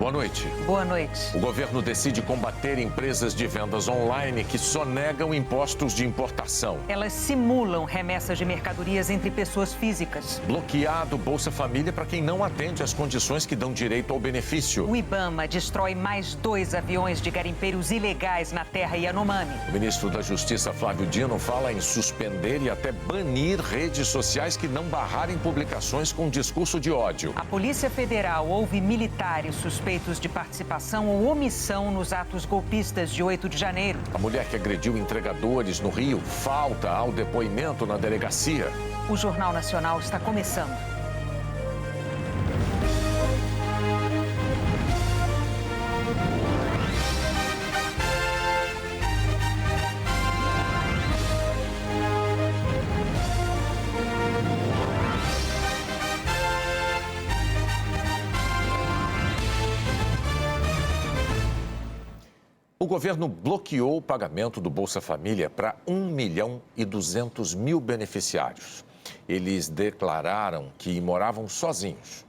Boa noite. Boa noite. O governo decide combater empresas de vendas online que sonegam impostos de importação. Elas simulam remessas de mercadorias entre pessoas físicas. Bloqueado Bolsa Família para quem não atende às condições que dão direito ao benefício. O IBAMA destrói mais 2 aviões de garimpeiros ilegais na terra Yanomami. O ministro da Justiça, Flávio Dino, fala em suspender e até banir redes sociais que não barrarem publicações com discurso de ódio. A Polícia Federal ouve militares suspeitos de participação ou omissão nos atos golpistas de 8 de janeiro. A mulher que agrediu entregadores no Rio falta ao depoimento na delegacia. O Jornal Nacional está começando. O governo bloqueou o pagamento do Bolsa Família para 1.200.000 beneficiários. Eles declararam que moravam sozinhos.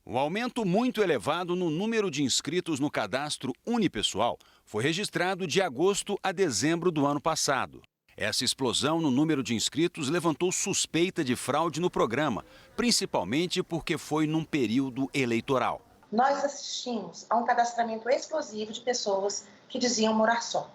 O aumento muito elevado no número de inscritos no cadastro unipessoal foi registrado de agosto a dezembro do ano passado. Essa explosão no número de inscritos levantou suspeita de fraude no programa, principalmente porque foi num período eleitoral. Nós assistimos a um cadastramento explosivo de pessoas que diziam morar só.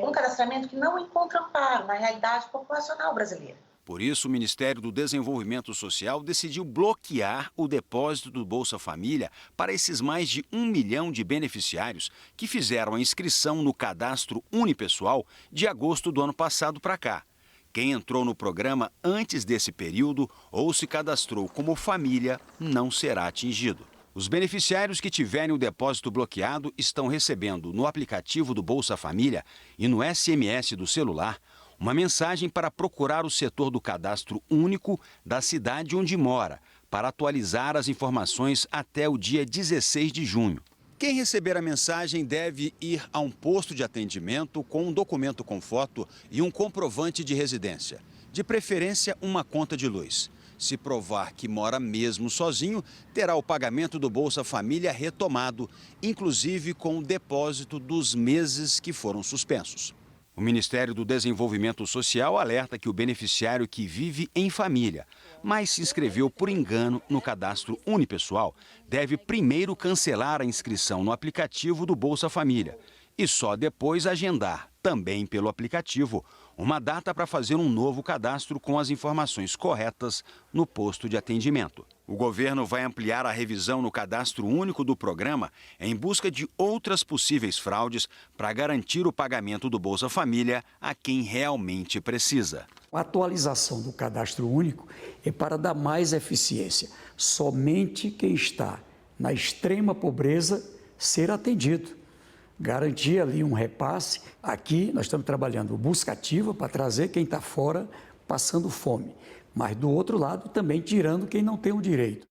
Um cadastramento que não encontra amparo na realidade populacional brasileira. Por isso, o Ministério do Desenvolvimento Social decidiu bloquear o depósito do Bolsa Família para esses mais de 1 milhão de beneficiários que fizeram a inscrição no cadastro unipessoal de agosto do ano passado para cá. Quem entrou no programa antes desse período ou se cadastrou como família não será atingido. Os beneficiários que tiverem o depósito bloqueado estão recebendo no aplicativo do Bolsa Família e no SMS do celular uma mensagem para procurar o setor do cadastro único da cidade onde mora, para atualizar as informações até o dia 16 de junho. Quem receber a mensagem deve ir a um posto de atendimento com um documento com foto e um comprovante de residência. De preferência, uma conta de luz. Se provar que mora mesmo sozinho, terá o pagamento do Bolsa Família retomado, inclusive com o depósito dos meses que foram suspensos. O Ministério do Desenvolvimento Social alerta que o beneficiário que vive em família, mas se inscreveu por engano no cadastro unipessoal, deve primeiro cancelar a inscrição no aplicativo do Bolsa Família e só depois agendar, também pelo aplicativo, uma data para fazer um novo cadastro com as informações corretas no posto de atendimento. O governo vai ampliar a revisão no cadastro único do programa em busca de outras possíveis fraudes para garantir o pagamento do Bolsa Família a quem realmente precisa. A atualização do cadastro único é para dar mais eficiência. Somente quem está na extrema pobreza ser atendido. Garantir ali um repasse. Aqui nós estamos trabalhando busca ativa para trazer quem está fora passando fome. Mas do outro lado também tirando quem não tem o direito.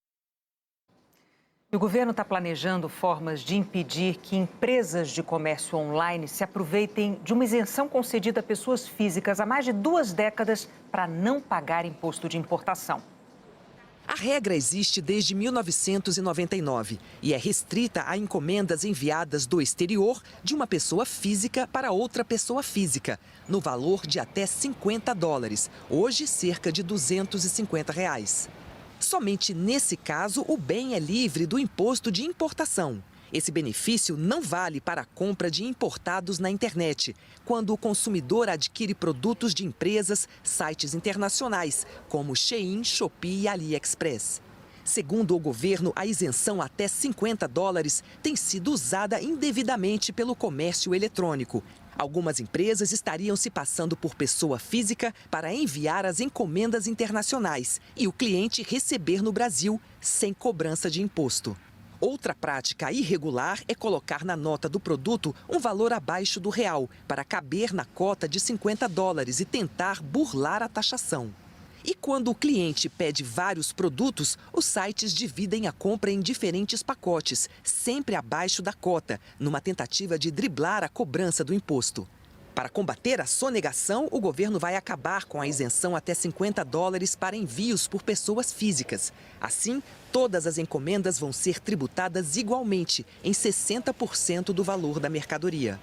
O governo está planejando formas de impedir que empresas de comércio online se aproveitem de uma isenção concedida a pessoas físicas há mais de 2 décadas para não pagar imposto de importação. A regra existe desde 1999 e é restrita a encomendas enviadas do exterior de uma pessoa física para outra pessoa física, no valor de até $50, hoje cerca de R$250. Somente nesse caso, o bem é livre do imposto de importação. Esse benefício não vale para a compra de importados na internet, quando o consumidor adquire produtos de empresas, sites internacionais, como Shein, Shopee e AliExpress. Segundo o governo, a isenção até $50 tem sido usada indevidamente pelo comércio eletrônico. Algumas empresas estariam se passando por pessoa física para enviar as encomendas internacionais e o cliente receber no Brasil sem cobrança de imposto. Outra prática irregular é colocar na nota do produto um valor abaixo do real, para caber na cota de $50 e tentar burlar a taxação. E quando o cliente pede vários produtos, os sites dividem a compra em diferentes pacotes, sempre abaixo da cota, numa tentativa de driblar a cobrança do imposto. Para combater a sonegação, o governo vai acabar com a isenção até $50 para envios por pessoas físicas. Assim, Todas as encomendas vão ser tributadas igualmente, em 60% do valor da mercadoria.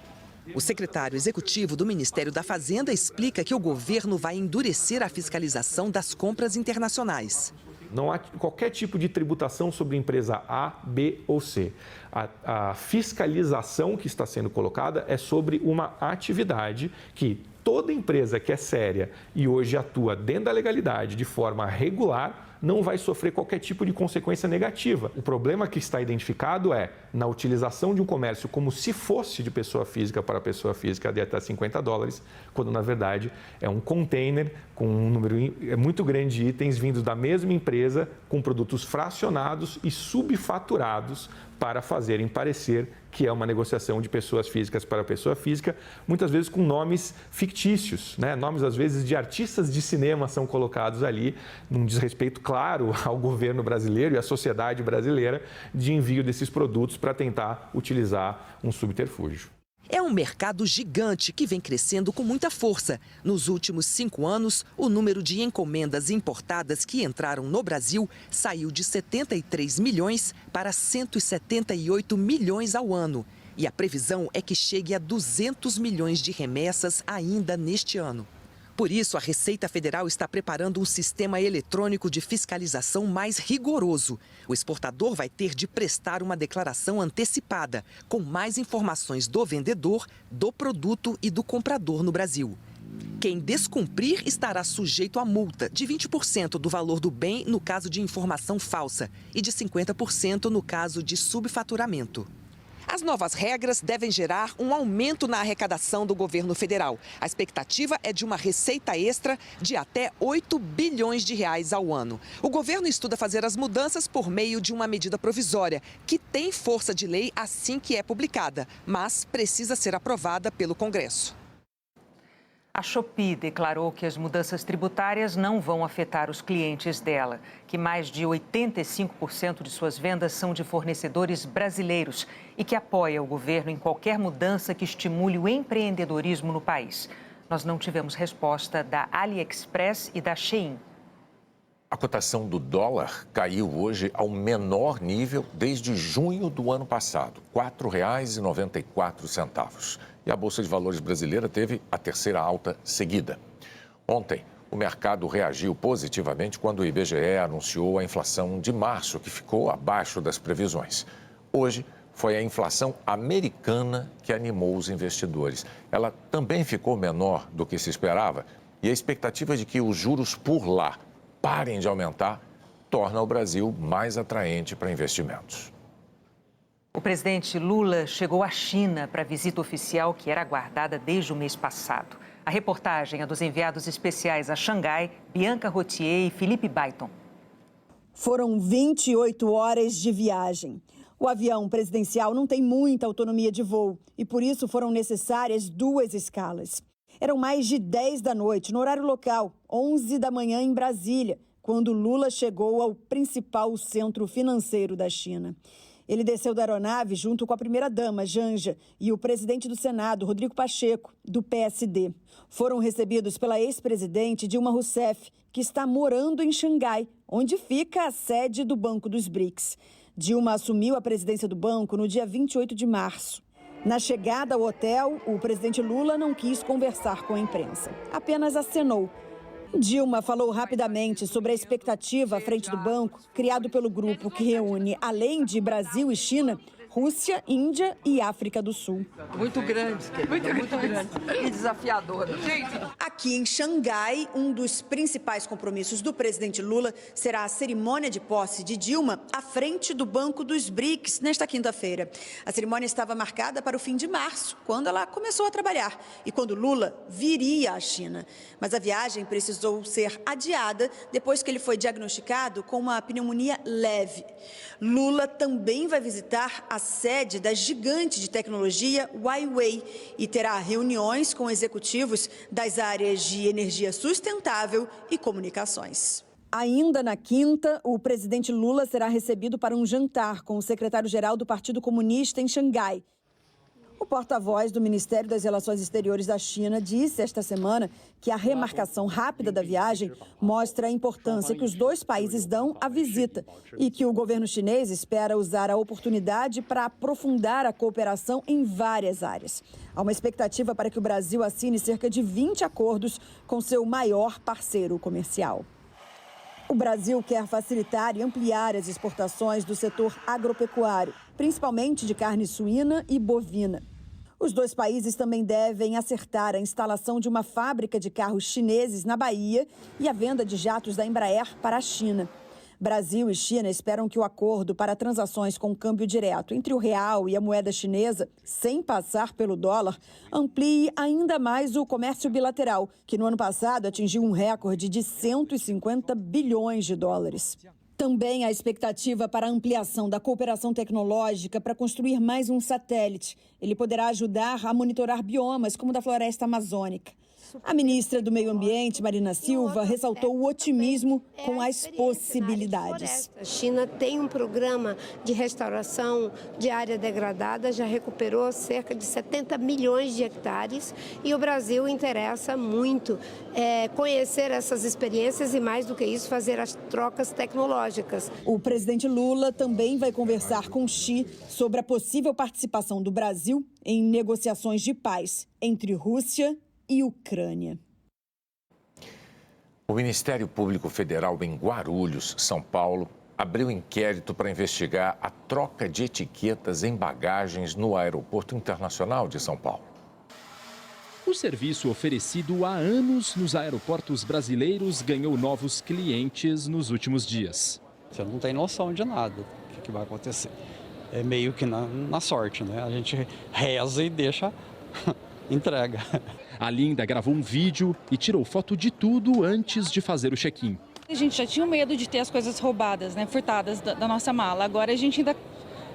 O secretário executivo do Ministério da Fazenda explica que o governo vai endurecer a fiscalização das compras internacionais. Não há qualquer tipo de tributação sobre empresa A, B ou C. A fiscalização que está sendo colocada é sobre uma atividade que toda empresa que é séria e hoje atua dentro da legalidade de forma regular não vai sofrer qualquer tipo de consequência negativa. O problema que está identificado é na utilização de um comércio como se fosse de pessoa física para pessoa física de até $50, quando na verdade é um container com um número muito grande de itens vindos da mesma empresa com produtos fracionados e subfaturados para fazerem parecer que é uma negociação de pessoas físicas para pessoa física, muitas vezes com nomes fictícios, né? Nomes às vezes de artistas de cinema são colocados ali, num desrespeito claro ao governo brasileiro e à sociedade brasileira de envio desses produtos para tentar utilizar um subterfúgio. É um mercado gigante que vem crescendo com muita força. Nos últimos 5 anos, o número de encomendas importadas que entraram no Brasil saiu de 73 milhões para 178 milhões ao ano. E a previsão é que chegue a 200 milhões de remessas ainda neste ano. Por isso, a Receita Federal está preparando um sistema eletrônico de fiscalização mais rigoroso. O exportador vai ter de prestar uma declaração antecipada, com mais informações do vendedor, do produto e do comprador no Brasil. Quem descumprir estará sujeito a multa de 20% do valor do bem no caso de informação falsa e de 50% no caso de subfaturamento. As novas regras devem gerar um aumento na arrecadação do governo federal. A expectativa é de uma receita extra de até 8 bilhões de reais ao ano. O governo estuda fazer as mudanças por meio de uma medida provisória, que tem força de lei assim que é publicada, mas precisa ser aprovada pelo Congresso. A Shopee declarou que as mudanças tributárias não vão afetar os clientes dela, que mais de 85% de suas vendas são de fornecedores brasileiros e que apoia o governo em qualquer mudança que estimule o empreendedorismo no país. Nós não tivemos resposta da AliExpress e da Shein. A cotação do dólar caiu hoje ao menor nível desde junho do ano passado, R$ 4,94. E a Bolsa de Valores brasileira teve a terceira alta seguida. Ontem, o mercado reagiu positivamente quando o IBGE anunciou a inflação de março, que ficou abaixo das previsões. Hoje, foi a inflação americana que animou os investidores. Ela também ficou menor do que se esperava e a expectativa de que os juros por lá parem de aumentar torna o Brasil mais atraente para investimentos. O presidente Lula chegou à China para a visita oficial que era aguardada desde o mês passado. A reportagem é dos enviados especiais a Xangai, Bianca Rotier e Felipe Baiton. Foram 28 horas de viagem. O avião presidencial não tem muita autonomia de voo e por isso foram necessárias 2 escalas. Eram mais de 10 da noite no horário local, 11 da manhã em Brasília, quando Lula chegou ao principal centro financeiro da China. Ele desceu da aeronave junto com a primeira-dama, Janja, e o presidente do Senado, Rodrigo Pacheco, do PSD. Foram recebidos pela ex-presidente Dilma Rousseff, que está morando em Xangai, onde fica a sede do Banco dos BRICS. Dilma assumiu a presidência do banco no dia 28 de março. Na chegada ao hotel, o presidente Lula não quis conversar com a imprensa, apenas acenou. Dilma falou rapidamente sobre a expectativa à frente do banco, criado pelo grupo que reúne, além de Brasil e China, Rússia, Índia e África do Sul. Muito grande, querida, muito grande e desafiadora. Aqui em Xangai, um dos principais compromissos do presidente Lula será a cerimônia de posse de Dilma à frente do Banco dos BRICS nesta quinta-feira. A cerimônia estava marcada para o fim de março, quando ela começou a trabalhar e quando Lula viria à China. Mas a viagem precisou ser adiada depois que ele foi diagnosticado com uma pneumonia leve. Lula também vai visitar a sede da gigante de tecnologia Huawei e terá reuniões com executivos das áreas de energia sustentável e comunicações. Ainda na quinta, o presidente Lula será recebido para um jantar com o secretário-geral do Partido Comunista em Xangai. O porta-voz do Ministério das Relações Exteriores da China disse esta semana que a remarcação rápida da viagem mostra a importância que os dois países dão à visita e que o governo chinês espera usar a oportunidade para aprofundar a cooperação em várias áreas. Há uma expectativa para que o Brasil assine cerca de 20 acordos com seu maior parceiro comercial. O Brasil quer facilitar e ampliar as exportações do setor agropecuário, principalmente de carne suína e bovina. Os dois países também devem acertar a instalação de uma fábrica de carros chineses na Bahia e a venda de jatos da Embraer para a China. Brasil e China esperam que o acordo para transações com câmbio direto entre o real e a moeda chinesa, sem passar pelo dólar, amplie ainda mais o comércio bilateral, que no ano passado atingiu um recorde de 150 bilhões de dólares. Também há expectativa para a ampliação da cooperação tecnológica para construir mais um satélite. Ele poderá ajudar a monitorar biomas como o da floresta amazônica. A ministra do Meio Ambiente, Marina Silva, ressaltou o otimismo com as possibilidades. A China tem um programa de restauração de área degradada, já recuperou cerca de 70 milhões de hectares e o Brasil interessa muito conhecer essas experiências e, mais do que isso, fazer as trocas tecnológicas. O presidente Lula também vai conversar com Xi sobre a possível participação do Brasil em negociações de paz entre Rússia e Ucrânia. O Ministério Público Federal em Guarulhos, São Paulo, abriu inquérito para investigar a troca de etiquetas em bagagens no Aeroporto Internacional de São Paulo. O serviço oferecido há anos nos aeroportos brasileiros ganhou novos clientes nos últimos dias. Você não tem noção de nada do que vai acontecer. É meio que na sorte, né? A gente reza e deixa, entrega. A Linda gravou um vídeo e tirou foto de tudo antes de fazer o check-in. A gente já tinha medo de ter as coisas roubadas, furtadas da nossa mala. Agora a gente ainda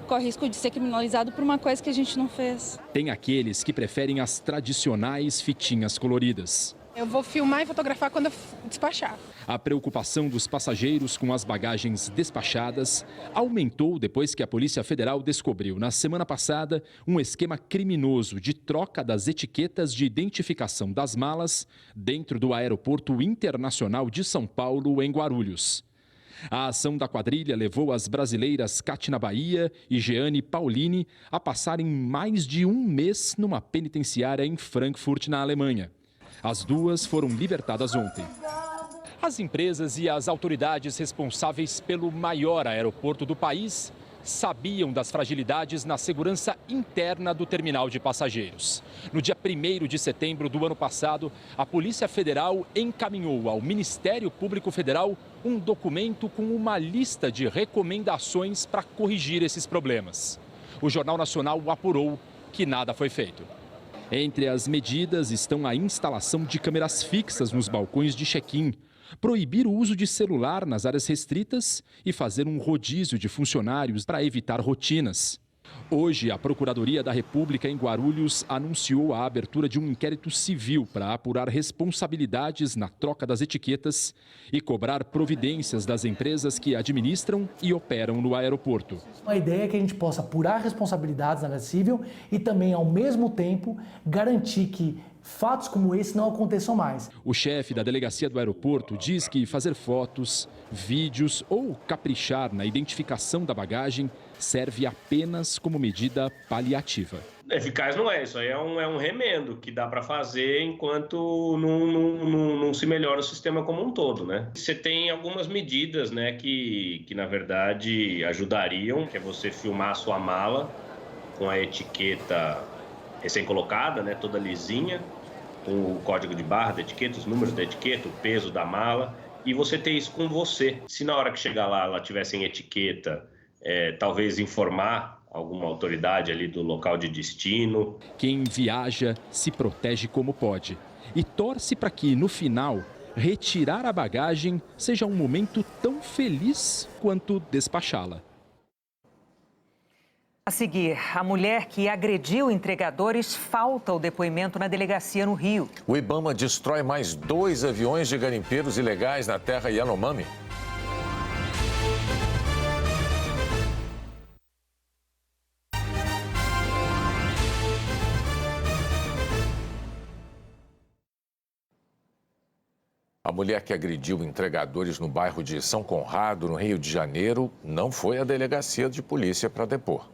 corre risco de ser criminalizado por uma coisa que a gente não fez. Tem aqueles que preferem as tradicionais fitinhas coloridas. Eu vou filmar e fotografar quando eu despachar. A preocupação dos passageiros com as bagagens despachadas aumentou depois que a Polícia Federal descobriu, na semana passada, um esquema criminoso de troca das etiquetas de identificação das malas dentro do Aeroporto Internacional de São Paulo, em Guarulhos. A ação da quadrilha levou as brasileiras Cátina Bahia e Jeane Paulini a passarem mais de um mês numa penitenciária em Frankfurt, na Alemanha. As duas foram libertadas ontem. As empresas e as autoridades responsáveis pelo maior aeroporto do país sabiam das fragilidades na segurança interna do terminal de passageiros. No dia 1º de setembro do ano passado, a Polícia Federal encaminhou ao Ministério Público Federal um documento com uma lista de recomendações para corrigir esses problemas. O Jornal Nacional apurou que nada foi feito. Entre as medidas estão a instalação de câmeras fixas nos balcões de check-in, proibir o uso de celular nas áreas restritas e fazer um rodízio de funcionários para evitar rotinas. Hoje, a Procuradoria da República em Guarulhos anunciou a abertura de um inquérito civil para apurar responsabilidades na troca das etiquetas e cobrar providências das empresas que administram e operam no aeroporto. A ideia é que a gente possa apurar responsabilidades na área civil e também, ao mesmo tempo, garantir que fatos como esse não aconteçam mais. O chefe da delegacia do aeroporto diz que fazer fotos, vídeos ou caprichar na identificação da bagagem serve apenas como medida paliativa. Eficaz não é, isso aí é um remendo que dá para fazer enquanto não se melhora o sistema como um todo, né? Você tem algumas medidas, né, que na verdade ajudariam, que é você filmar a sua mala com a etiqueta recém-colocada, né, toda lisinha, com o código de barra da etiqueta, os números da etiqueta, o peso da mala, e você ter isso com você. Se na hora que chegar lá ela tiver sem etiqueta, talvez informar alguma autoridade ali do local de destino. Quem viaja se protege como pode e torce para que, no final, retirar a bagagem seja um momento tão feliz quanto despachá-la. A seguir, a mulher que agrediu entregadores falta o depoimento na delegacia no Rio. O Ibama destrói mais 2 aviões de garimpeiros ilegais na terra Yanomami. A mulher que agrediu entregadores no bairro de São Conrado, no Rio de Janeiro, não foi à delegacia de polícia para depor.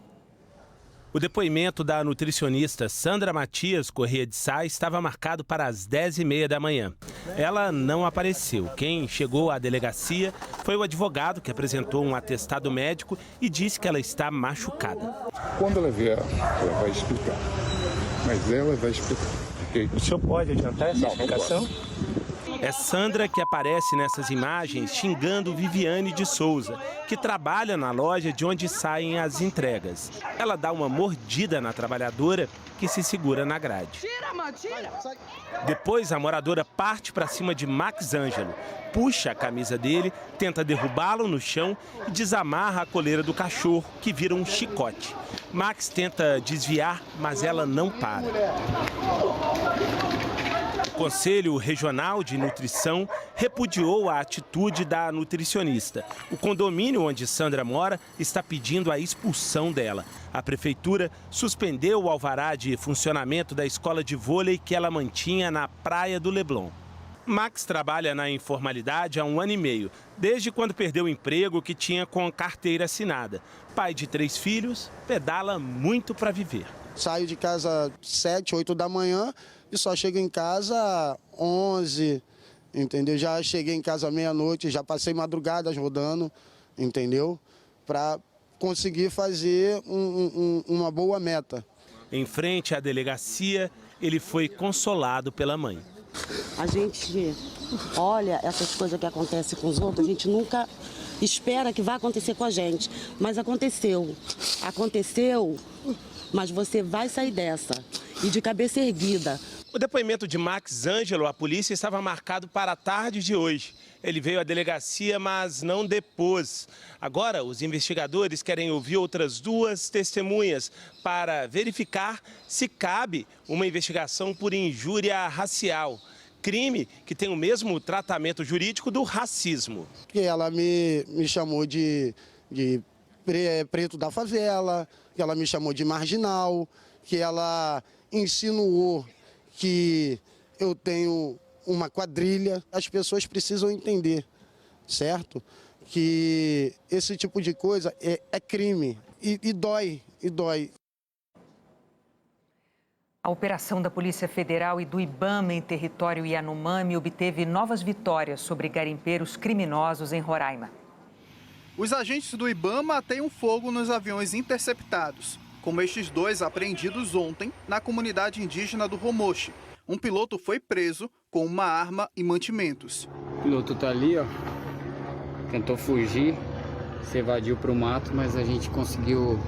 O depoimento da nutricionista Sandra Matias Corrêa de Sá estava marcado para as 10h30 da manhã. Ela não apareceu. Quem chegou à delegacia foi o advogado que apresentou um atestado médico e disse que ela está machucada. Quando ela vier, ela vai explicar. Mas ela vai explicar. Okay? O senhor pode adiantar essa explicação? É Sandra que aparece nessas imagens xingando Viviane de Souza, que trabalha na loja de onde saem as entregas. Ela dá uma mordida na trabalhadora que se segura na grade. Depois, a moradora parte para cima de Max Ângelo, puxa a camisa dele, tenta derrubá-lo no chão e desamarra a coleira do cachorro, que vira um chicote. Max tenta desviar, mas ela não para. O Conselho Regional de Nutrição repudiou a atitude da nutricionista. O condomínio onde Sandra mora está pedindo a expulsão dela. A prefeitura suspendeu o alvará de funcionamento da escola de vôlei que ela mantinha na Praia do Leblon. Max trabalha na informalidade há 1 ano e meio, desde quando perdeu o emprego que tinha com carteira assinada. Pai de 3 filhos, pedala muito para viver. Saio de casa 7, 8 da manhã e só chego em casa 11, entendeu? Já cheguei em casa meia-noite, já passei madrugadas rodando, entendeu? Para conseguir fazer uma boa meta. Em frente à delegacia, ele foi consolado pela mãe. A gente olha essas coisas que acontecem com os outros, a gente nunca espera que vá acontecer com a gente, mas aconteceu. Aconteceu, mas você vai sair dessa e de cabeça erguida. O depoimento de Max Ângelo à polícia estava marcado para a tarde de hoje. Ele veio à delegacia, mas não depôs. Agora, os investigadores querem ouvir outras 2 testemunhas para verificar se cabe uma investigação por injúria racial. Crime que tem o mesmo tratamento jurídico do racismo. Que ela me chamou de preto da favela, que ela me chamou de marginal, que ela insinuou que eu tenho uma quadrilha. As pessoas precisam entender, certo? Que esse tipo de coisa é crime e dói. A operação da Polícia Federal e do IBAMA em território Yanomami obteve novas vitórias sobre garimpeiros criminosos em Roraima. Os agentes do IBAMA têm um fogo nos aviões interceptados, como estes 2 apreendidos ontem na comunidade indígena do Romoche. Um piloto foi preso com uma arma e mantimentos. O piloto está ali, ó, tentou fugir, se evadiu para o mato, mas a gente conseguiu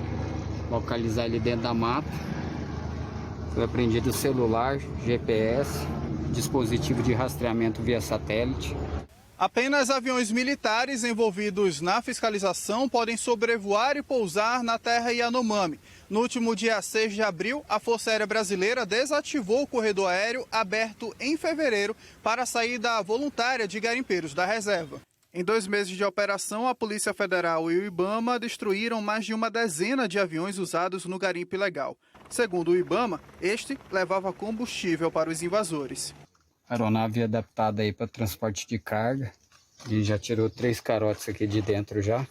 localizar ele dentro da mata. Foi apreendido celular, GPS, dispositivo de rastreamento via satélite. Apenas aviões militares envolvidos na fiscalização podem sobrevoar e pousar na terra Yanomami. No último dia 6 de abril, a Força Aérea Brasileira desativou o corredor aéreo aberto em fevereiro para a saída voluntária de garimpeiros da reserva. Em 2 meses de operação, a Polícia Federal e o IBAMA destruíram mais de 10 de aviões usados no garimpo ilegal. Segundo o IBAMA, este levava combustível para os invasores. Aeronave adaptada aí para transporte de carga. A gente já tirou 3 carotes aqui de dentro já.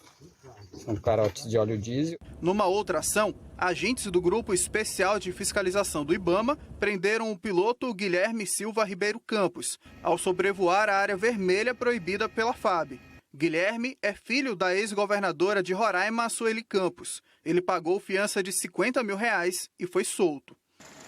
São carotes de óleo diesel. Numa outra ação, agentes do Grupo Especial de Fiscalização do IBAMA prenderam o piloto Guilherme Silva Ribeiro Campos, ao sobrevoar a área vermelha proibida pela FAB. Guilherme é filho da ex-governadora de Roraima, Sueli Campos. Ele pagou fiança de R$50 mil e foi solto.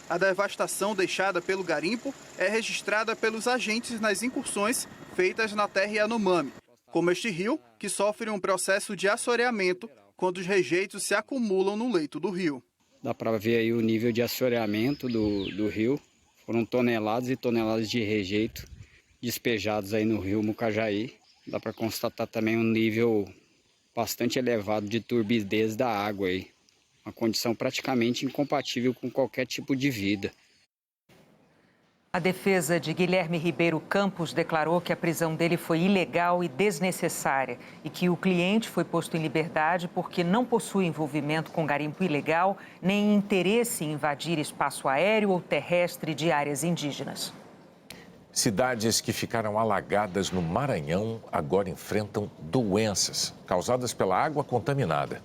A devastação deixada pelo garimpo é registrada pelos agentes nas incursões feitas na terra Yanomami, como este rio, que sofre um processo de assoreamento quando os rejeitos se acumulam no leito do rio. Dá para ver aí o nível de assoreamento do rio. Foram toneladas e toneladas de rejeito despejados aí no rio Mucajaí. Dá para constatar também um nível bastante elevado de turbidez da água aí. Uma condição praticamente incompatível com qualquer tipo de vida. A defesa de Guilherme Ribeiro Campos declarou que a prisão dele foi ilegal e desnecessária e que o cliente foi posto em liberdade porque não possui envolvimento com garimpo ilegal nem interesse em invadir espaço aéreo ou terrestre de áreas indígenas. Cidades que ficaram alagadas no Maranhão agora enfrentam doenças causadas pela água contaminada.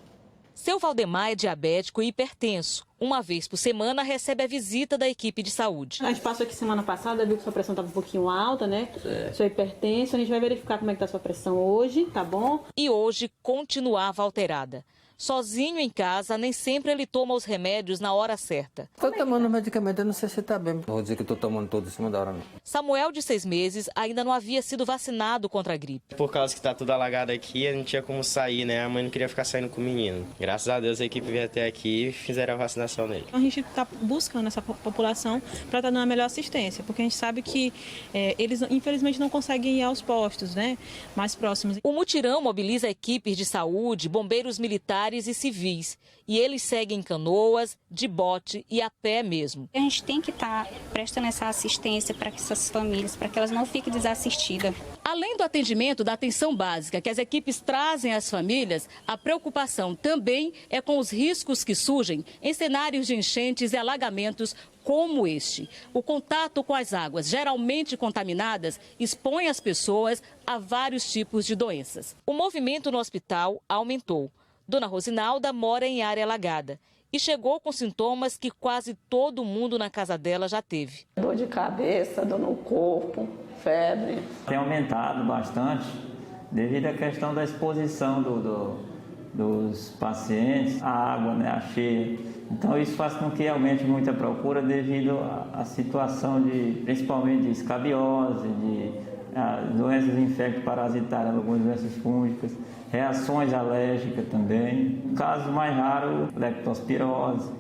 Seu Valdemar é diabético e hipertenso. Uma vez por semana recebe a visita da equipe de saúde. A gente passou aqui semana passada, viu que sua pressão estava um pouquinho alta, né? Sua hipertenso, a gente vai verificar como é que está sua pressão hoje, tá bom? E hoje continuava alterada. Sozinho em casa, nem sempre ele toma os remédios na hora certa. Estou tomando medicamento, eu não sei se está bem. Vou dizer que estou tomando todo em cima da hora. Não. Samuel, de 6 meses, ainda não havia sido vacinado contra a gripe. Por causa que está tudo alagado aqui, a gente não tinha como sair, né? A mãe não queria ficar saindo com o menino. Graças a Deus a equipe veio até aqui e fizeram a vacinação nele. A gente está buscando essa população para estar dando a melhor assistência, porque a gente sabe que eles, infelizmente, não conseguem ir aos postos, né? Mais próximos. O mutirão mobiliza equipes de saúde, bombeiros militares e civis. E eles seguem em canoas, de bote e a pé mesmo. A gente tem que estar prestando essa assistência para essas famílias, para que elas não fiquem desassistidas. Além do atendimento da atenção básica que as equipes trazem às famílias, a preocupação também é com os riscos que surgem em cenários de enchentes e alagamentos como este. O contato com as águas geralmente contaminadas expõe as pessoas a vários tipos de doenças. O movimento no hospital aumentou. Dona Rosinalda mora em área alagada e chegou com sintomas que quase todo mundo na casa dela já teve. Dor de cabeça, dor no corpo, febre. Tem aumentado bastante devido à questão da exposição dos pacientes à água, né, à cheia. Então isso faz com que aumente muita procura devido à situação principalmente de escabiose, de doenças infecto-parasitárias, algumas doenças fúngicas, reações alérgicas também. No caso mais raro, leptospirose.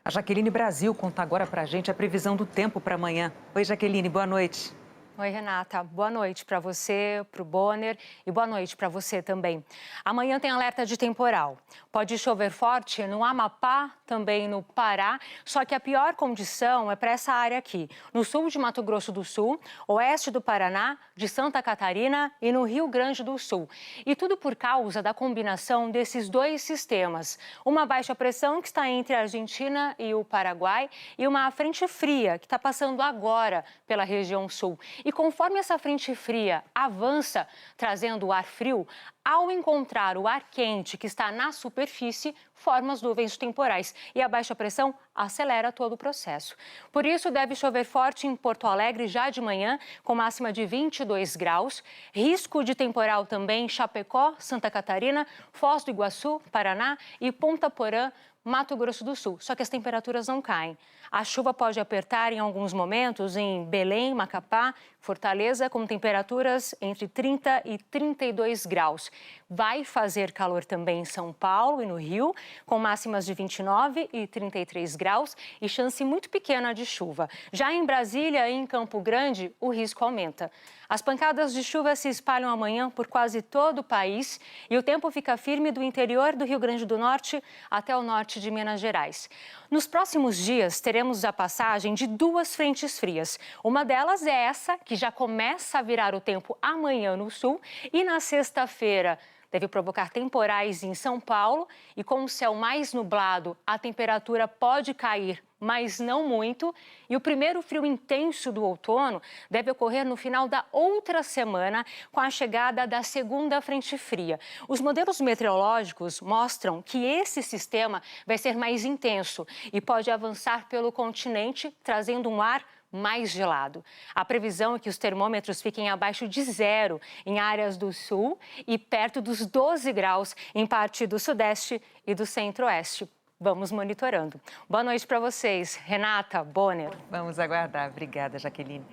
A Jaqueline Brasil conta agora pra gente a previsão do tempo para amanhã. Oi, Jaqueline, boa noite. Oi, Renata. Boa noite para você, para o Bonner e boa noite para você também. Amanhã tem alerta de temporal. Pode chover forte no Amapá, também no Pará, só que a pior condição é para essa área aqui, no sul de Mato Grosso do Sul, oeste do Paraná, de Santa Catarina e no Rio Grande do Sul. E tudo por causa da combinação desses dois sistemas. Uma baixa pressão que está entre a Argentina e o Paraguai e uma frente fria que está passando agora pela região sul. E conforme essa frente fria avança, trazendo o ar frio, ao encontrar o ar quente que está na superfície, forma as nuvens temporais e a baixa pressão acelera todo o processo. Por isso, deve chover forte em Porto Alegre já de manhã, com máxima de 22 graus. Risco de temporal também em Chapecó, Santa Catarina, Foz do Iguaçu, Paraná e Ponta Porã, Mato Grosso do Sul. Só que as temperaturas não caem. A chuva pode apertar em alguns momentos em Belém, Macapá, Fortaleza, com temperaturas entre 30 e 32 graus. Vai fazer calor também em São Paulo e no Rio, com máximas de 29 e 33 graus e chance muito pequena de chuva. Já em Brasília e em Campo Grande, o risco aumenta. As pancadas de chuva se espalham amanhã por quase todo o país e o tempo fica firme do interior do Rio Grande do Norte até o norte de Minas Gerais. Nos próximos dias, teremos a passagem de duas frentes frias. Uma delas é essa, que já começa a virar o tempo amanhã no sul e na sexta-feira deve provocar temporais em São Paulo e com o céu mais nublado, a temperatura pode cair, mas não muito. E o primeiro frio intenso do outono deve ocorrer no final da outra semana, com a chegada da segunda frente fria. Os modelos meteorológicos mostram que esse sistema vai ser mais intenso e pode avançar pelo continente, trazendo um ar mais gelado. A previsão é que os termômetros fiquem abaixo de zero em áreas do sul e perto dos 12 graus em parte do sudeste e do centro-oeste. Vamos monitorando. Boa noite para vocês. Renata, Bonner. Vamos aguardar. Obrigada, Jaqueline.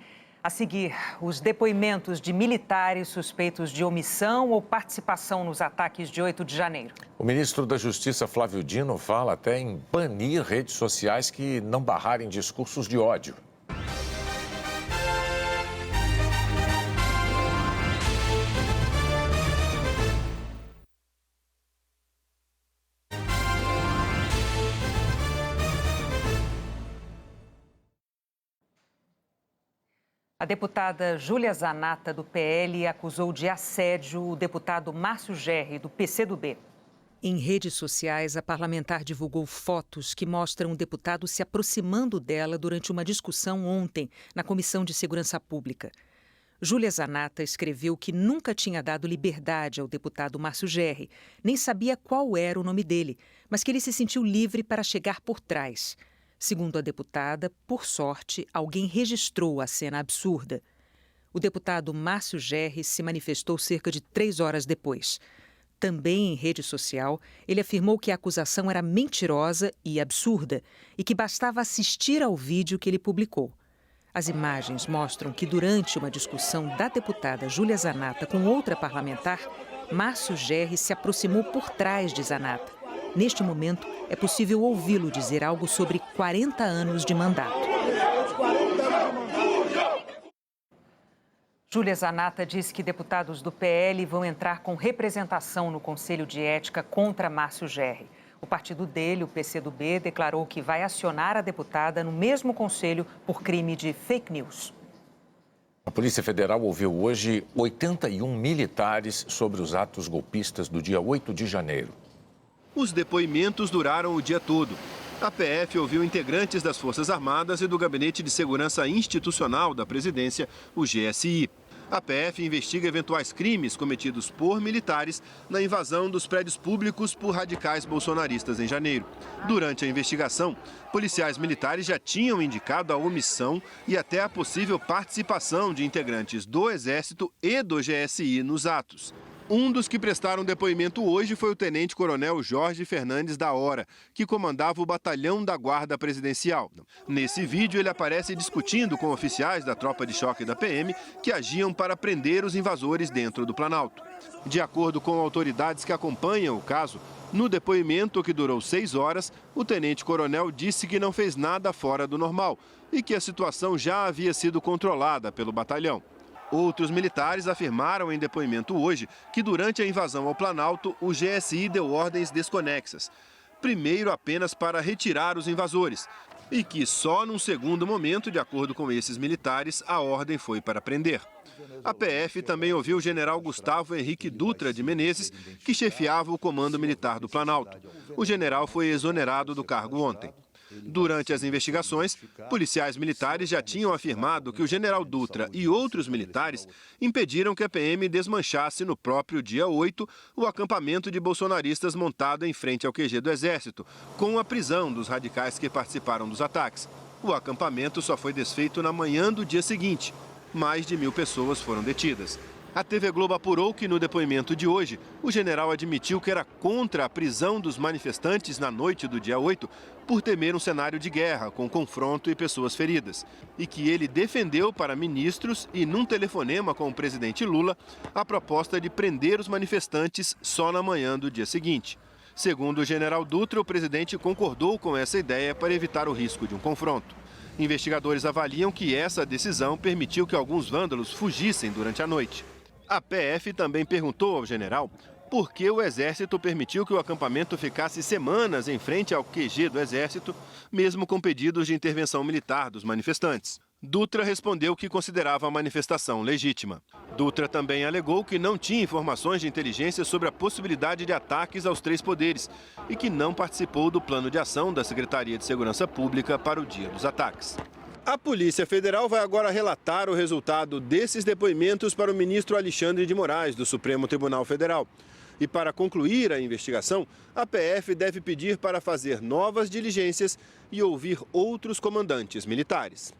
A seguir, os depoimentos de militares suspeitos de omissão ou participação nos ataques de 8 de janeiro. O ministro da Justiça, Flávio Dino, fala até em banir redes sociais que não barrarem discursos de ódio. A deputada Júlia Zanatta, do PL, acusou de assédio o deputado Márcio Gerri, do PCdoB. Em redes sociais, a parlamentar divulgou fotos que mostram o deputado se aproximando dela durante uma discussão ontem na Comissão de Segurança Pública. Júlia Zanatta escreveu que nunca tinha dado liberdade ao deputado Márcio Gerri, nem sabia qual era o nome dele, mas que ele se sentiu livre para chegar por trás. Segundo a deputada, por sorte, alguém registrou a cena absurda. O deputado Márcio Gerri se manifestou cerca de 3 horas depois. Também em rede social, ele afirmou que a acusação era mentirosa e absurda e que bastava assistir ao vídeo que ele publicou. As imagens mostram que durante uma discussão da deputada Júlia Zanatta com outra parlamentar, Márcio Gerri se aproximou por trás de Zanatta. Neste momento, é possível ouvi-lo dizer algo sobre 40 anos de mandato. Júlia Zanatta disse que deputados do PL vão entrar com representação no Conselho de Ética contra Márcio Gerri. O partido dele, o PCdoB, declarou que vai acionar a deputada no mesmo conselho por crime de fake news. A Polícia Federal ouviu hoje 81 militares sobre os atos golpistas do dia 8 de janeiro. Os depoimentos duraram o dia todo. A PF ouviu integrantes das Forças Armadas e do Gabinete de Segurança Institucional da Presidência, o GSI. A PF investiga eventuais crimes cometidos por militares na invasão dos prédios públicos por radicais bolsonaristas em janeiro. Durante a investigação, policiais militares já tinham indicado a omissão e até a possível participação de integrantes do Exército e do GSI nos atos. Um dos que prestaram depoimento hoje foi o tenente-coronel Jorge Fernandes da Hora, que comandava o batalhão da Guarda Presidencial. Nesse vídeo, ele aparece discutindo com oficiais da tropa de choque da PM que agiam para prender os invasores dentro do Planalto. De acordo com autoridades que acompanham o caso, no depoimento, que durou 6 horas, o tenente-coronel disse que não fez nada fora do normal e que a situação já havia sido controlada pelo batalhão. Outros militares afirmaram em depoimento hoje que durante a invasão ao Planalto, o GSI deu ordens desconexas. Primeiro apenas para retirar os invasores e que só num segundo momento, de acordo com esses militares, a ordem foi para prender. A PF também ouviu o general Gustavo Henrique Dutra de Menezes, que chefiava o Comando Militar do Planalto. O general foi exonerado do cargo ontem. Durante as investigações, policiais militares já tinham afirmado que o general Dutra e outros militares impediram que a PM desmanchasse no próprio dia 8 o acampamento de bolsonaristas montado em frente ao QG do Exército, com a prisão dos radicais que participaram dos ataques. O acampamento só foi desfeito na manhã do dia seguinte. Mais de 1.000 pessoas foram detidas. A TV Globo apurou que no depoimento de hoje, o general admitiu que era contra a prisão dos manifestantes na noite do dia 8 por temer um cenário de guerra, com confronto e pessoas feridas, e que ele defendeu para ministros e num telefonema com o presidente Lula a proposta de prender os manifestantes só na manhã do dia seguinte. Segundo o general Dutra, o presidente concordou com essa ideia para evitar o risco de um confronto. Investigadores avaliam que essa decisão permitiu que alguns vândalos fugissem durante a noite. A PF também perguntou ao general por que o Exército permitiu que o acampamento ficasse semanas em frente ao QG do Exército, mesmo com pedidos de intervenção militar dos manifestantes. Dutra respondeu que considerava a manifestação legítima. Dutra também alegou que não tinha informações de inteligência sobre a possibilidade de ataques aos 3 poderes e que não participou do plano de ação da Secretaria de Segurança Pública para o dia dos ataques. A Polícia Federal vai agora relatar o resultado desses depoimentos para o ministro Alexandre de Moraes, do Supremo Tribunal Federal. E para concluir a investigação, a PF deve pedir para fazer novas diligências e ouvir outros comandantes militares.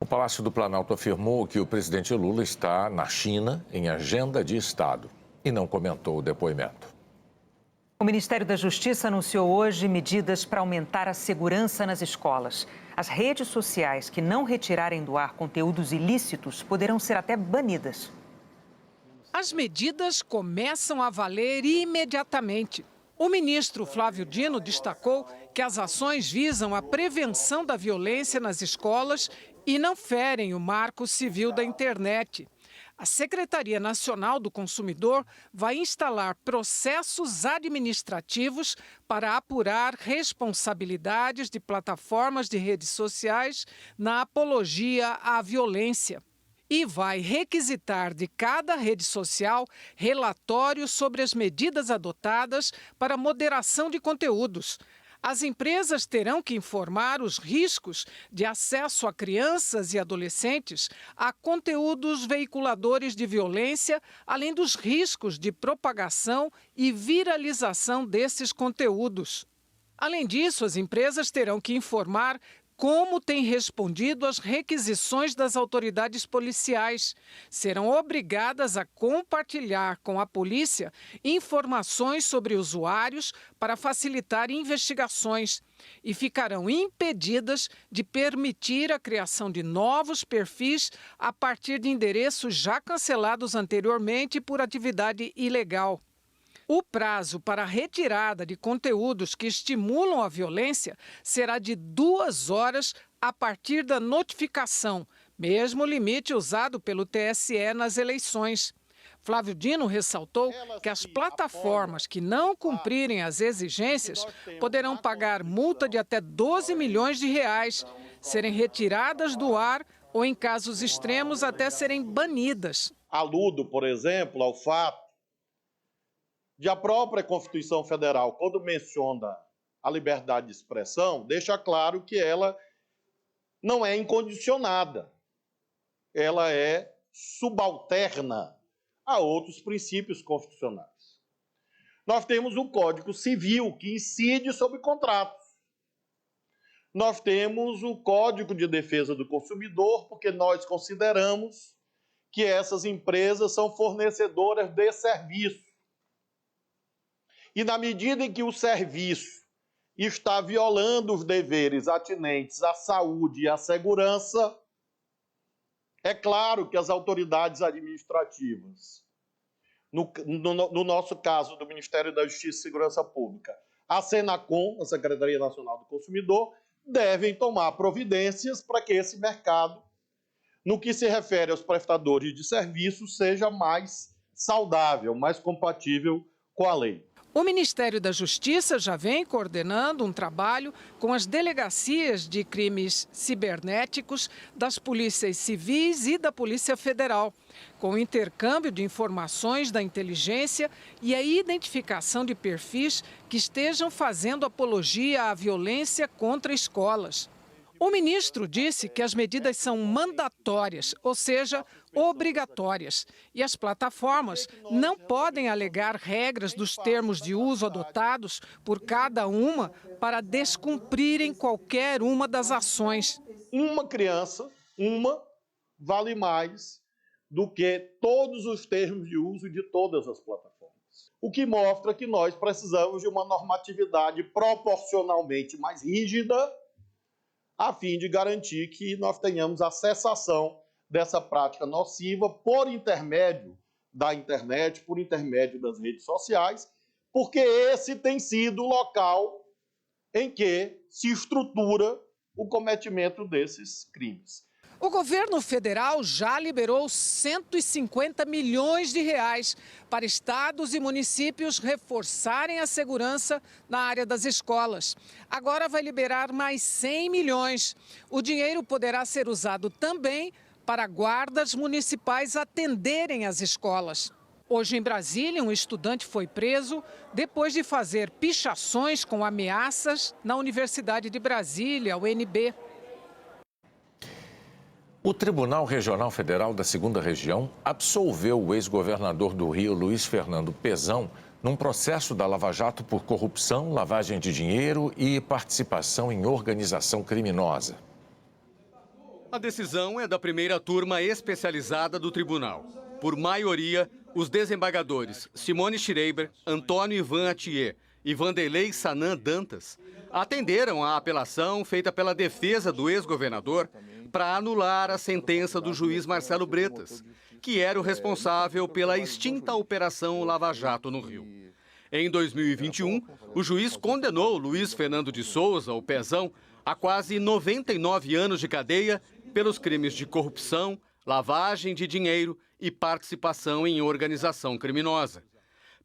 O Palácio do Planalto afirmou que o presidente Lula está na China em agenda de Estado e não comentou o depoimento. O Ministério da Justiça anunciou hoje medidas para aumentar a segurança nas escolas. As redes sociais que não retirarem do ar conteúdos ilícitos poderão ser até banidas. As medidas começam a valer imediatamente. O ministro Flávio Dino destacou que as ações visam a prevenção da violência nas escolas e não ferem o Marco Civil da Internet. A Secretaria Nacional do Consumidor vai instalar processos administrativos para apurar responsabilidades de plataformas de redes sociais na apologia à violência. e vai requisitar de cada rede social relatórios sobre as medidas adotadas para moderação de conteúdos. As empresas terão que informar os riscos de acesso a crianças e adolescentes a conteúdos veiculadores de violência, além dos riscos de propagação e viralização desses conteúdos. Além disso, as empresas terão que informar como têm respondido às requisições das autoridades policiais. Serão obrigadas a compartilhar com a polícia informações sobre usuários para facilitar investigações e ficarão impedidas de permitir a criação de novos perfis a partir de endereços já cancelados anteriormente por atividade ilegal. O prazo para a retirada de conteúdos que estimulam a violência será de 2 horas a partir da notificação, mesmo limite usado pelo TSE nas eleições. Flávio Dino ressaltou que as plataformas que não cumprirem as exigências poderão pagar multa de até 12 milhões de reais, serem retiradas do ar ou, em casos extremos, até serem banidas. Aludo, por exemplo, ao fato de a própria Constituição Federal, quando menciona a liberdade de expressão, deixa claro que ela não é incondicionada. Ela é subalterna a outros princípios constitucionais. Nós temos o Código Civil, que incide sobre contratos. Nós temos o Código de Defesa do Consumidor, porque nós consideramos que essas empresas são fornecedoras de serviço. E na medida em que o serviço está violando os deveres atinentes à saúde e à segurança, é claro que as autoridades administrativas, no nosso caso do Ministério da Justiça e Segurança Pública, a Senacom, a Secretaria Nacional do Consumidor, devem tomar providências para que esse mercado, no que se refere aos prestadores de serviços, seja mais saudável, mais compatível com a lei. O Ministério da Justiça já vem coordenando um trabalho com as delegacias de crimes cibernéticos das polícias civis e da Polícia Federal, com o intercâmbio de informações da inteligência e a identificação de perfis que estejam fazendo apologia à violência contra escolas. O ministro disse que as medidas são mandatórias, ou seja, obrigatórias, e as plataformas não podem alegar regras dos termos de uso adotados por cada uma para descumprirem qualquer uma das ações. Uma criança, vale mais do que todos os termos de uso de todas as plataformas. O que mostra que nós precisamos de uma normatividade proporcionalmente mais rígida, a fim de garantir que nós tenhamos a cessação dessa prática nociva por intermédio da internet, por intermédio das redes sociais, porque esse tem sido o local em que se estrutura o cometimento desses crimes. O governo federal já liberou 150 milhões de reais para estados e municípios reforçarem a segurança na área das escolas. Agora vai liberar mais 100 milhões. O dinheiro poderá ser usado também para guardas municipais atenderem as escolas. Hoje, em Brasília, um estudante foi preso depois de fazer pichações com ameaças na Universidade de Brasília, UNB. O Tribunal Regional Federal da 2ª Região absolveu o ex-governador do Rio, Luiz Fernando Pezão, num processo da Lava Jato por corrupção, lavagem de dinheiro e participação em organização criminosa. A decisão é da primeira turma especializada do tribunal. Por maioria, os desembargadores Simone Schreiber, Antônio Ivan Atier e Vanderlei Sanan Dantas atenderam à apelação feita pela defesa do ex-governador para anular a sentença do juiz Marcelo Bretas, que era o responsável pela extinta Operação Lava Jato no Rio. Em 2021, o juiz condenou Luiz Fernando de Souza, o Pezão, a quase 99 anos de cadeia pelos crimes de corrupção, lavagem de dinheiro e participação em organização criminosa.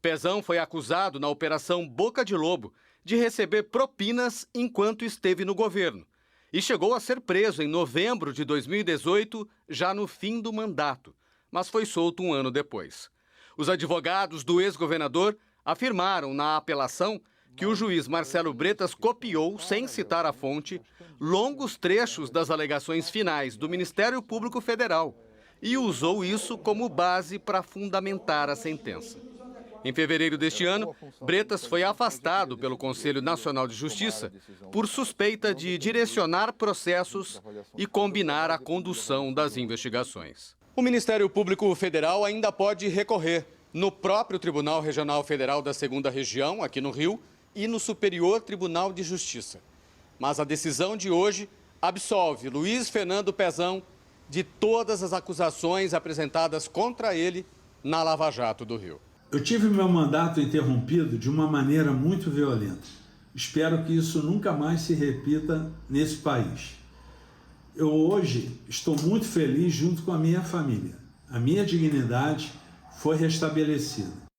Pezão foi acusado na Operação Boca de Lobo de receber propinas enquanto esteve no governo e chegou a ser preso em novembro de 2018, já no fim do mandato, mas foi solto um ano depois. Os advogados do ex-governador afirmaram na apelação que o juiz Marcelo Bretas copiou, sem citar a fonte, longos trechos das alegações finais do Ministério Público Federal e usou isso como base para fundamentar a sentença. Em fevereiro deste ano, Bretas foi afastado pelo Conselho Nacional de Justiça por suspeita de direcionar processos e combinar a condução das investigações. O Ministério Público Federal ainda pode recorrer no próprio Tribunal Regional Federal da 2ª Região, aqui no Rio, e no Superior Tribunal de Justiça. Mas a decisão de hoje absolve Luiz Fernando Pezão de todas as acusações apresentadas contra ele na Lava Jato do Rio. Eu tive meu mandato interrompido de uma maneira muito violenta. Espero que isso nunca mais se repita nesse país. Eu hoje estou muito feliz junto com a minha família. A minha dignidade foi restabelecida.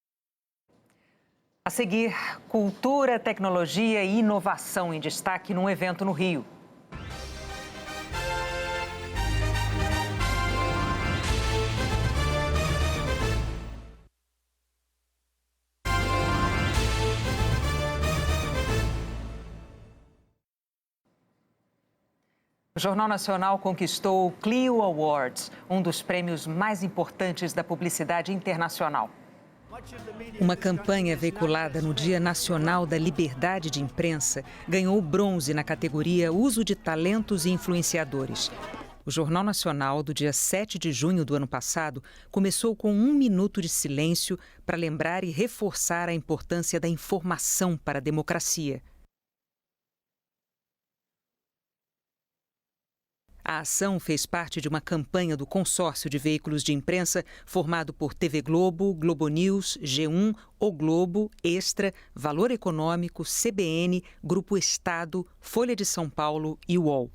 A seguir, cultura, tecnologia e inovação em destaque num evento no Rio. O Jornal Nacional conquistou o Clio Awards, um dos prêmios mais importantes da publicidade internacional. Uma campanha veiculada no Dia Nacional da Liberdade de Imprensa ganhou bronze na categoria Uso de Talentos e Influenciadores. O Jornal Nacional, do dia 7 de junho do ano passado, começou com 1 minuto de silêncio para lembrar e reforçar a importância da informação para a democracia. A ação fez parte de uma campanha do consórcio de veículos de imprensa formado por TV Globo, Globo News, G1, O Globo, Extra, Valor Econômico, CBN, Grupo Estado, Folha de São Paulo e UOL.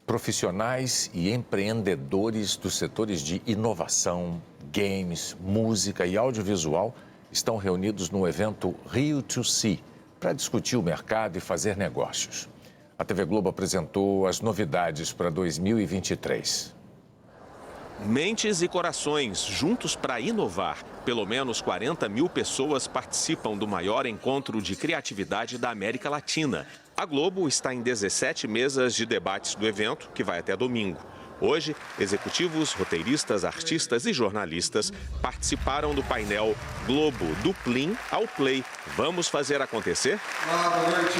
Profissionais e empreendedores dos setores de inovação, games, música e audiovisual estão reunidos no evento Rio2C para discutir o mercado e fazer negócios. A TV Globo apresentou as novidades para 2023. Mentes e corações juntos para inovar. Pelo menos 40 mil pessoas participam do maior encontro de criatividade da América Latina. A Globo está em 17 mesas de debates do evento, que vai até domingo. Hoje, executivos, roteiristas, artistas e jornalistas participaram do painel Globo do Plim ao Play. Vamos fazer acontecer? Boa noite.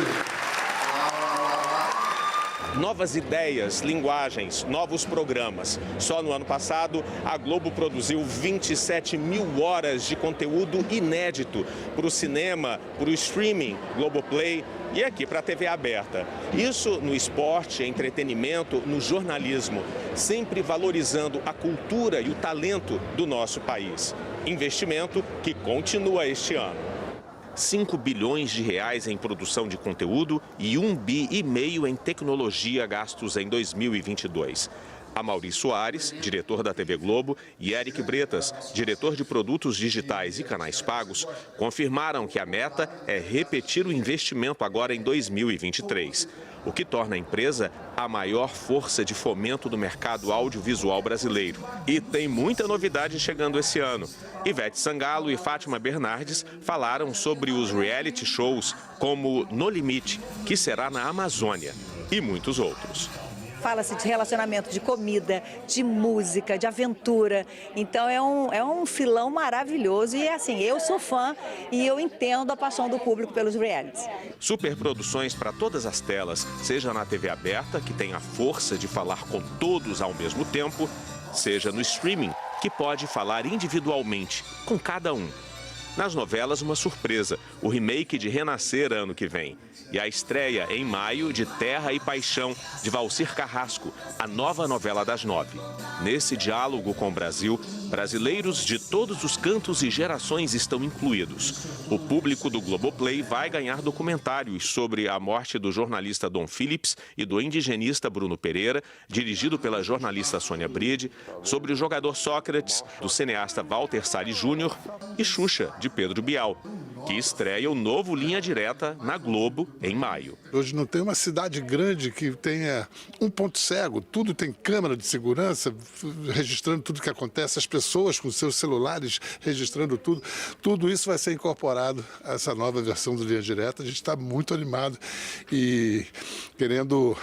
Novas ideias, linguagens, novos programas. Só no ano passado, a Globo produziu 27 mil horas de conteúdo inédito para o cinema, para o streaming, Globoplay e aqui para a TV aberta. Isso no esporte, entretenimento, no jornalismo, sempre valorizando a cultura e o talento do nosso país. Investimento que continua este ano. 5 bilhões de reais em produção de conteúdo e 1,5 bi em tecnologia gastos em 2022. Amaury Soares, diretor da TV Globo, e Eric Bretas, diretor de produtos digitais e canais pagos, confirmaram que a meta é repetir o investimento agora em 2023, o que torna a empresa a maior força de fomento do mercado audiovisual brasileiro. E tem muita novidade chegando esse ano. Ivete Sangalo e Fátima Bernardes falaram sobre os reality shows como No Limite, que será na Amazônia, e muitos outros. Fala-se de relacionamento, de comida, de música, de aventura. Então é um filão maravilhoso e assim, eu sou fã e eu entendo a paixão do público pelos realities. Superproduções para todas as telas, seja na TV aberta, que tem a força de falar com todos ao mesmo tempo, seja no streaming, que pode falar individualmente com cada um. Nas novelas, uma surpresa, o remake de Renascer ano que vem. E a estreia em maio de Terra e Paixão, de Valcir Carrasco, a nova novela das 9. Nesse diálogo com o Brasil, Brasileiros de todos os cantos e gerações estão incluídos. O público do Globoplay vai ganhar documentários sobre a morte do jornalista Dom Phillips e do indigenista Bruno Pereira, dirigido pela jornalista Sônia Bride, sobre o jogador Sócrates, do cineasta Walter Salles Júnior, e Xuxa, de Pedro Bial, que estreia o novo Linha Direta na Globo em maio. Hoje não tem uma cidade grande que tenha um ponto cego, tudo tem câmera de segurança, registrando tudo que acontece, as pessoas com seus celulares registrando tudo. Tudo isso vai ser incorporado a essa nova versão do Linha Direta. A gente está muito animado e querendo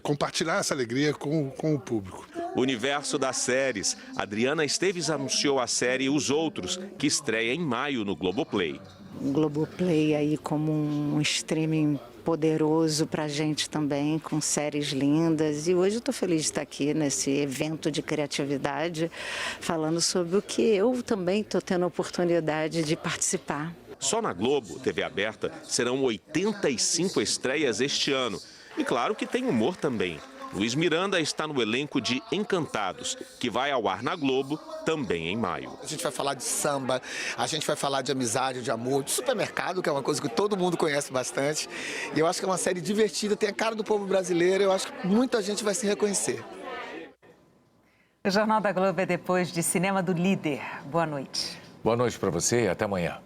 compartilhar essa alegria com o público. Universo das séries. Adriana Esteves anunciou a série Os Outros, que estreia em maio no Globoplay. O Globoplay aí como um streaming poderoso para a gente também, com séries lindas. E hoje eu estou feliz de estar aqui nesse evento de criatividade, falando sobre o que eu também estou tendo a oportunidade de participar. Só na Globo, TV aberta, serão 85 estreias este ano. E claro que tem humor também. Luiz Miranda está no elenco de Encantados, que vai ao ar na Globo também em maio. A gente vai falar de samba, a gente vai falar de amizade, de amor, de supermercado, que é uma coisa que todo mundo conhece bastante. E eu acho que é uma série divertida, tem a cara do povo brasileiro, eu acho que muita gente vai se reconhecer. O Jornal da Globo é depois de Cinema do Líder. Boa noite. Boa noite para você e até amanhã.